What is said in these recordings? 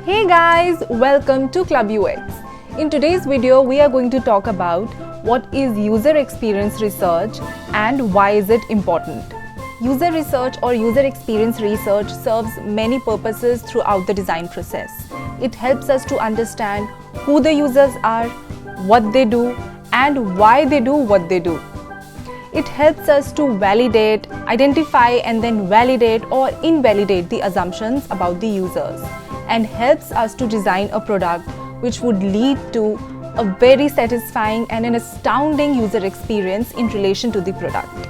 Hey guys, welcome to Club UX. In today's video, we are going to talk about what is user experience research and why is it important. User research or user experience research serves many purposes throughout the design process. It helps us to understand who the users are, what they do, and why they do what they do. It helps us to validate, identify and then validate or invalidate the assumptions about the users, and helps us to design a product which would lead to a very satisfying and an astounding user experience in relation to the product.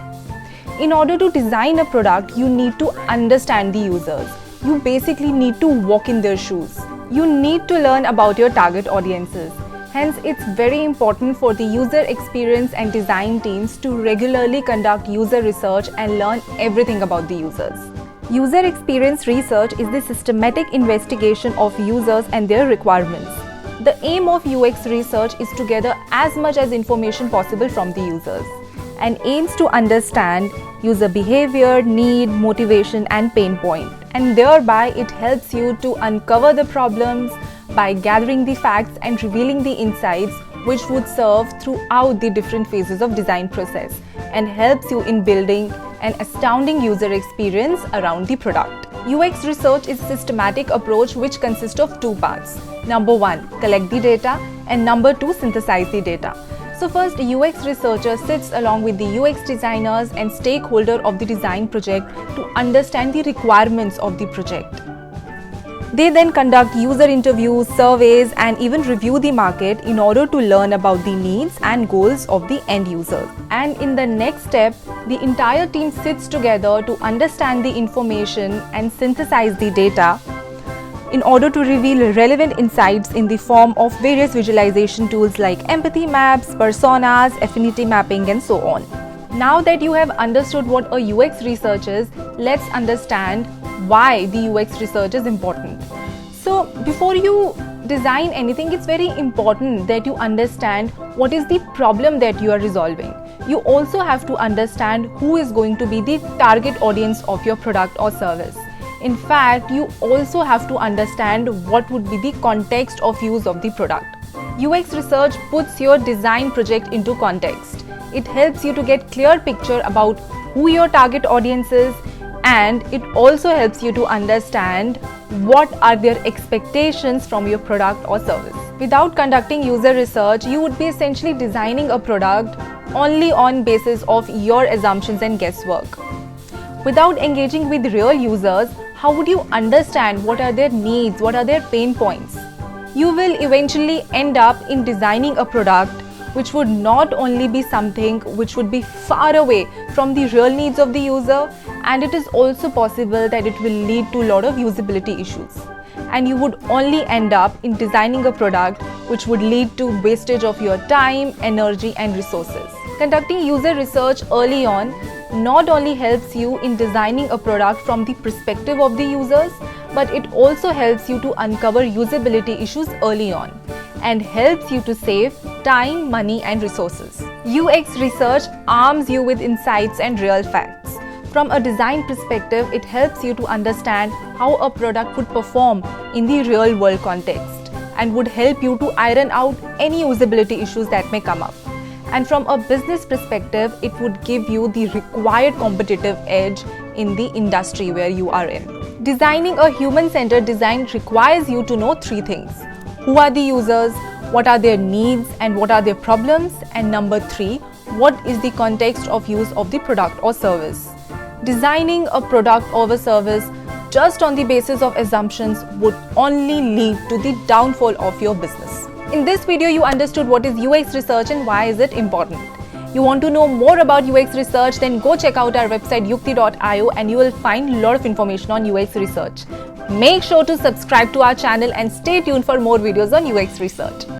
In order to design a product, you need to understand the users. You basically need to walk in their shoes. You need to learn about your target audiences. Hence, it's very important for the user experience and design teams to regularly conduct user research and learn everything about the users. User experience research is the systematic investigation of users and their requirements. The aim of UX research is to gather as much as information possible from the users and aims to understand user behavior, need, motivation and pain point. And thereby it helps you to uncover the problems by gathering the facts and revealing the insights which would serve throughout the different phases of design process and helps you in building an astounding user experience around the product. UX research is a systematic approach which consists of two parts. Number one, collect the data, and number two, synthesize the data. So first, UX researcher sits along with the UX designers and stakeholder of the design project to understand the requirements of the project. They then conduct user interviews, surveys and even review the market in order to learn about the needs and goals of the end users. And in the next step, the entire team sits together to understand the information and synthesize the data in order to reveal relevant insights in the form of various visualization tools like empathy maps, personas, affinity mapping and so on. Now that you have understood what a UX research is, let's understand why the UX research is important. So before you design anything, it's very important that you understand what is the problem that you are resolving. You also have to understand who is going to be the target audience of your product or service. In fact, you also have to understand what would be the context of use of the product. UX research puts your design project into context. It helps you to get clear picture about who your target audience is, and it also helps you to understand what are their expectations from your product or service. Without conducting user research, you would be essentially designing a product only on basis of your assumptions and guesswork. Without engaging with real users, how would you understand what are their needs, what are their pain points? You will eventually end up in designing a product which would not only be something which would be far away from the real needs of the user, and it is also possible that it will lead to a lot of usability issues. And you would only end up in designing a product which would lead to wastage of your time, energy and resources. Conducting user research early on not only helps you in designing a product from the perspective of the users, but it also helps you to uncover usability issues early on and helps you to save time, money and resources. UX research arms you with insights and real facts. From a design perspective, it helps you to understand how a product would perform in the real world context and would help you to iron out any usability issues that may come up. And from a business perspective, it would give you the required competitive edge in the industry where you are in. Designing a human-centered design requires you to know three things. Who are the users, what are their needs and what are their problems, and number three, what is the context of use of the product or service. Designing a product or a service just on the basis of assumptions would only lead to the downfall of your business. In this video, you understood what is UX research and why is it important. You want to know more about UX research, then go check out our website yukti.io and you will find a lot of information on UX research. Make sure to subscribe to our channel and stay tuned for more videos on UX research.